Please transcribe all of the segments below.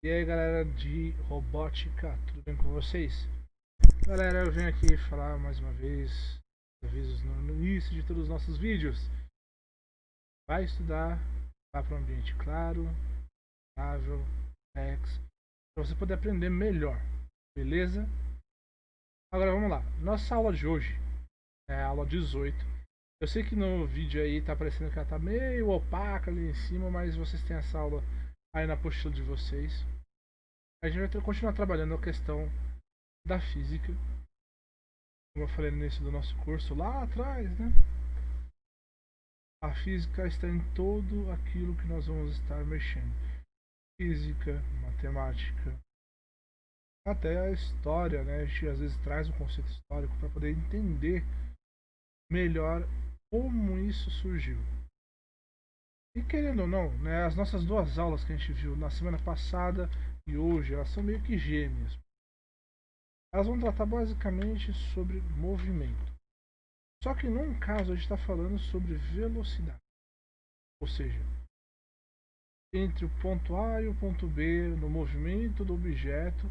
E aí galera de robótica, tudo bem com vocês? Galera, eu venho aqui falar mais uma vez, avisos no início de todos os nossos vídeos. Vai estudar, vá para um ambiente claro, estável, relax, para você poder aprender melhor, beleza? Agora vamos lá, nossa aula de hoje é a aula 18. Eu sei que no vídeo aí tá parecendo que ela tá meio opaca ali em cima, mas vocês têm essa aula aí na apostila de vocês. A gente vai continuar trabalhando a questão da física, como eu falei no início do nosso curso lá atrás, né? A física está em todo aquilo que nós vamos estar mexendo. Física, matemática, até a história, né? A gente às vezes traz um conceito histórico para poder entender melhor como isso surgiu. E querendo ou não, né, as nossas duas aulas que a gente viu na semana passada e hoje, elas são meio que gêmeas. Elas vão tratar basicamente sobre movimento. Só que num caso a gente está falando sobre velocidade. Ou seja, entre o ponto A e o ponto B no movimento do objeto,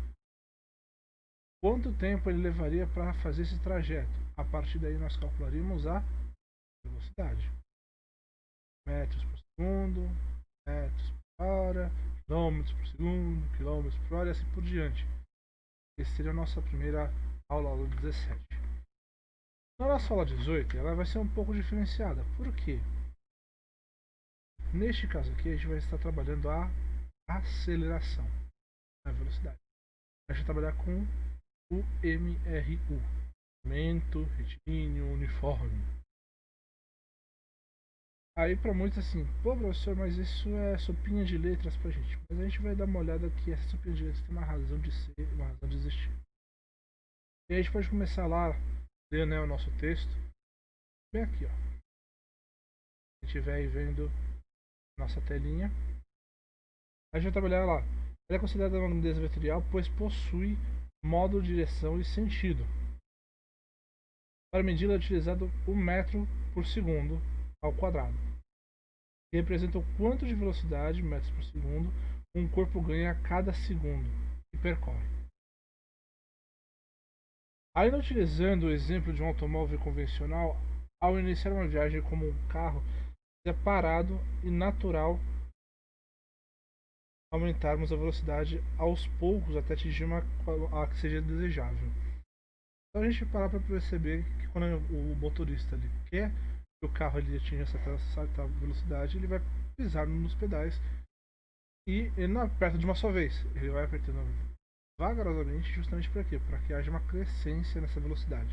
quanto tempo ele levaria para fazer esse trajeto. A partir daí nós calcularíamos a velocidade. Metros por segundo, metros por hora, quilômetros por segundo, quilômetros por hora e assim por diante. Essa seria a nossa primeira aula, aula 17. Na nossa aula 18, ela vai ser um pouco diferenciada. Por quê? Neste caso aqui, a gente vai estar trabalhando a aceleração, a velocidade. A gente vai trabalhar com o MRU, momento, retilíneo, uniforme. Aí para muitos assim, pô professor, mas isso é sopinha de letras pra gente. Mas a gente vai dar uma olhada que essa sopinha de letras tem uma razão de ser, uma razão de existir. E a gente pode começar lá, ler, né, o nosso texto. Bem aqui, ó. A gente vai vendo nossa telinha. A gente vai trabalhar lá. Ela é considerada uma grandeza vetorial, pois possui modo, direção e sentido. Para medi-la é utilizado o metro por segundo ao quadrado, que representa o quanto de velocidade, metros por segundo, um corpo ganha a cada segundo que percorre. Ainda utilizando o exemplo de um automóvel convencional, ao iniciar uma viagem como um carro, é parado e natural aumentarmos a velocidade aos poucos até atingir a que seja desejável. Então a gente parar para perceber que quando o motorista ele quer que o carro ele atinja certa velocidade, ele vai pisar nos pedais e ele não aperta de uma só vez, ele vai apertando vagarosamente, justamente para quê? Para que haja uma crescência nessa velocidade.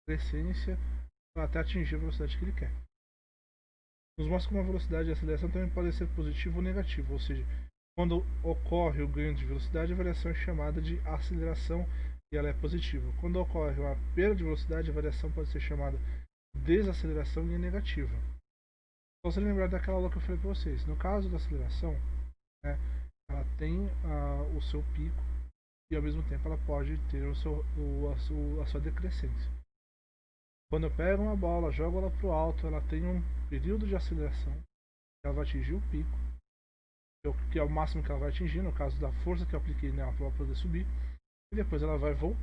Crescência até atingir a velocidade que ele quer. Nos mostra como a velocidade de aceleração também pode ser positiva ou negativa, ou seja, quando ocorre o ganho de velocidade, a variação é chamada de aceleração e ela é positiva. Quando ocorre uma perda de velocidade, a variação pode ser chamada de desaceleração e é negativa. Então, você lembrar daquela aula que eu falei para vocês, no caso da aceleração, né, ela tem o seu pico e ao mesmo tempo ela pode ter a sua decrescência. Quando eu pego uma bola, jogo ela para o alto, ela tem um período de aceleração, ela vai atingir o pico, que é o máximo que ela vai atingir, no caso da força que eu apliquei nela para poder subir, e depois ela vai voltar.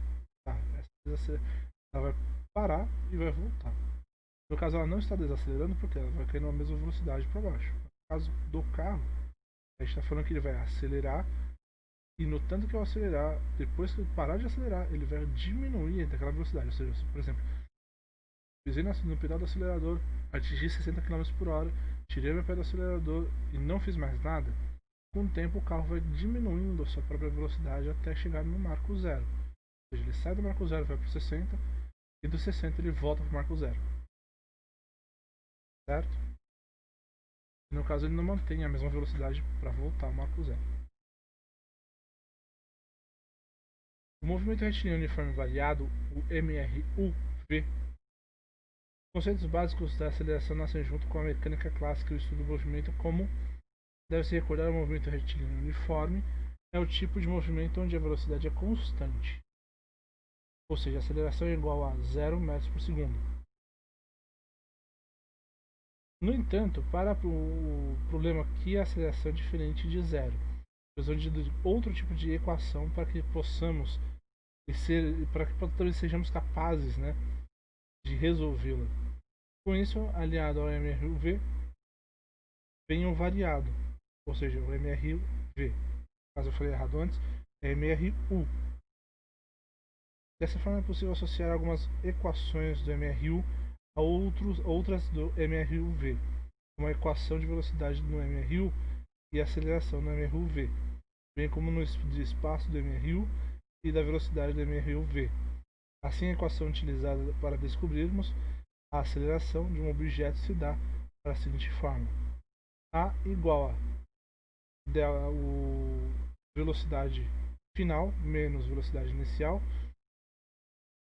Ela vai parar e vai voltar. No caso, ela não está desacelerando porque ela vai cair na mesma velocidade para baixo. No caso do carro, a gente está falando que ele vai acelerar e no tanto que eu acelerar, depois que ele parar de acelerar, ele vai diminuir daquela velocidade. Ou seja, por exemplo, pisei no pedal do acelerador, atingi 60 km por hora, tirei meu pé do acelerador e não fiz mais nada, com o tempo o carro vai diminuindo a sua própria velocidade até chegar no marco zero. Ou seja, ele sai do marco zero, vai para o 60 e do 60 ele volta para o marco zero. Certo? E no caso ele não mantém a mesma velocidade para voltar ao marco zero. O movimento retilíneo uniforme variado, o MRUV, os conceitos básicos da aceleração nascem junto com a mecânica clássica e o estudo do movimento como deve-se recordar o movimento retilíneo uniforme é o tipo de movimento onde a velocidade é constante, ou seja, a aceleração é igual a 0 metros por segundo. No entanto, para o problema aqui a aceleração é diferente de zero. Precisamos de outro tipo de equação para que possamos para que talvez sejamos capazes, né, de resolvê-la. Com isso, aliado ao MRUV, vem o variado, ou seja, o MRV. Caso eu falei errado antes, é MRU. Dessa forma é possível associar algumas equações do MRU a outras do MRUV. Uma equação de velocidade no MRU e aceleração no MRUV, bem como no espaço do MRU e da velocidade do MRUV. Assim, a equação utilizada para descobrirmos a aceleração de um objeto se dá para a seguinte forma: A igual a velocidade final menos velocidade inicial,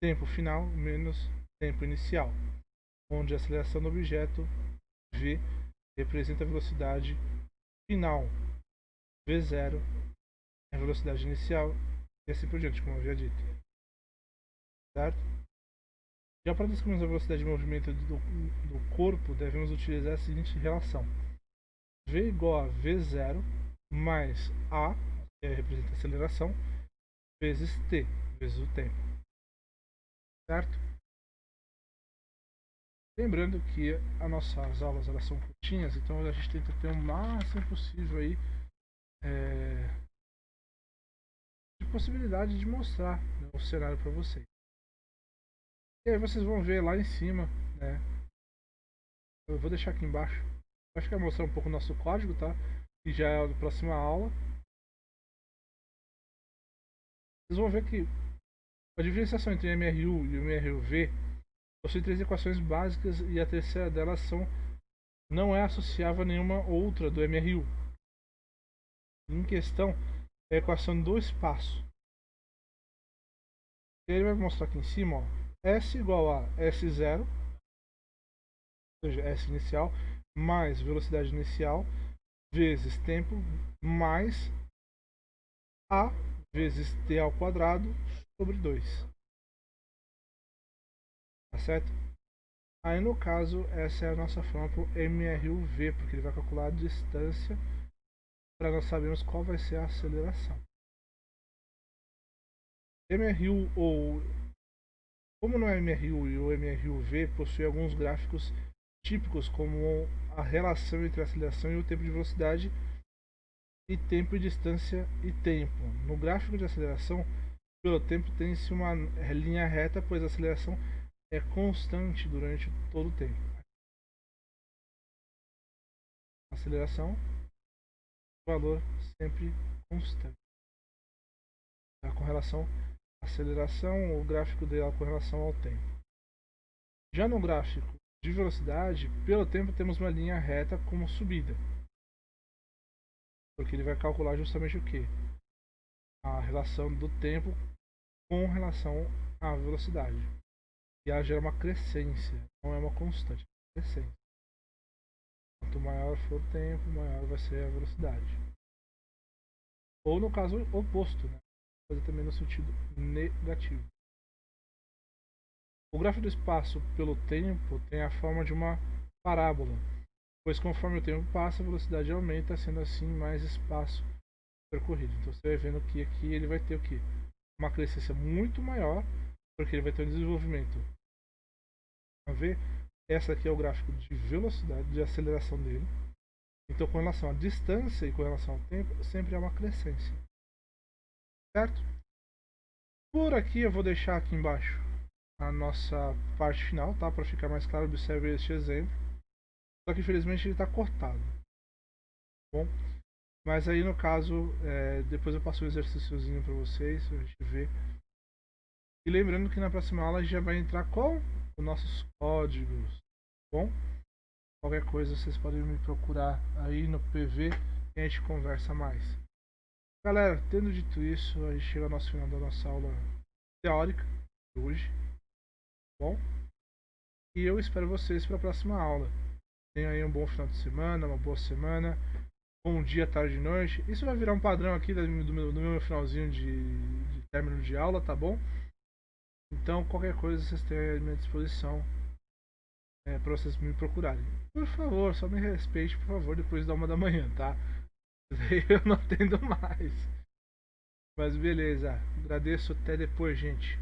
tempo final menos tempo inicial, onde a aceleração do objeto v representa a velocidade final, v0 é a velocidade inicial e assim por diante, como eu havia dito. Certo? Já para descobrirmos a velocidade de movimento do corpo, devemos utilizar a seguinte relação: v igual a v0 mais a, que representa a aceleração, vezes t, vezes o tempo. Certo? Lembrando que as nossas aulas elas são curtinhas, então a gente tenta ter o máximo possível aí de possibilidade de mostrar, né, o cenário para vocês. E aí vocês vão ver lá em cima, né? Eu vou deixar aqui embaixo. Acho que vai mostrar um pouco o nosso código, tá? E já é a próxima aula. Vocês vão ver que a diferenciação entre o MRU e o MRUV possui três equações básicas e a terceira delas não é associável a nenhuma outra do MRU. Em questão é a equação do espaço. Ele vai mostrar aqui em cima, ó, S igual a S0, ou seja, S inicial, mais velocidade inicial, vezes tempo, mais A vezes T ao quadrado sobre 2. Tá certo? Aí no caso, essa é a nossa forma para o MRUV, porque ele vai calcular a distância para nós sabermos qual vai ser a aceleração. MRU ou como no MRU e o MRUV possui alguns gráficos típicos, como a relação entre a aceleração e o tempo de velocidade e tempo e distância e tempo. No gráfico de aceleração, pelo tempo tem-se uma linha reta, pois a aceleração é constante durante todo o tempo. Aceleração, valor sempre constante. Com relação à aceleração, o gráfico dela com relação ao tempo. Já no gráfico de velocidade, pelo tempo temos uma linha reta como subida. Porque ele vai calcular justamente o que? A relação do tempo com relação à velocidade. E ela gera uma crescência, não é uma constante, é uma crescência. Quanto maior for o tempo, maior vai ser a velocidade. Ou no caso oposto, né? Fazer também no sentido negativo. O gráfico do espaço pelo tempo tem a forma de uma parábola, pois conforme o tempo passa, a velocidade aumenta, sendo assim mais espaço percorrido. Então você vai vendo que aqui ele vai ter o que? Uma crescência muito maior, porque ele vai ter um desenvolvimento. A ver, essa aqui é o gráfico de velocidade, de aceleração dele. Então, com relação à distância e com relação ao tempo, sempre há uma crescência. Certo? Por aqui eu vou deixar aqui embaixo a nossa parte final, tá? Para ficar mais claro, observe este exemplo. Só que infelizmente ele está cortado. Bom, mas aí no caso, depois eu passo um exercíciozinho para vocês, pra gente ver. E lembrando que na próxima aula a gente já vai entrar com os nossos códigos. Bom, qualquer coisa vocês podem me procurar aí no PV e a gente conversa mais. Galera, tendo dito isso, a gente chega ao nosso final da nossa aula teórica de hoje. Bom, e eu espero vocês para a próxima aula. Tenham aí um bom final de semana, uma boa semana, bom dia, tarde e noite. Isso vai virar um padrão aqui do meu finalzinho de término de aula, tá bom? Então, qualquer coisa vocês têm à minha disposição para vocês me procurarem. Por favor, só me respeite, por favor, depois da 1 da manhã, tá? Daí eu não atendo mais. Mas beleza, agradeço, até depois, gente.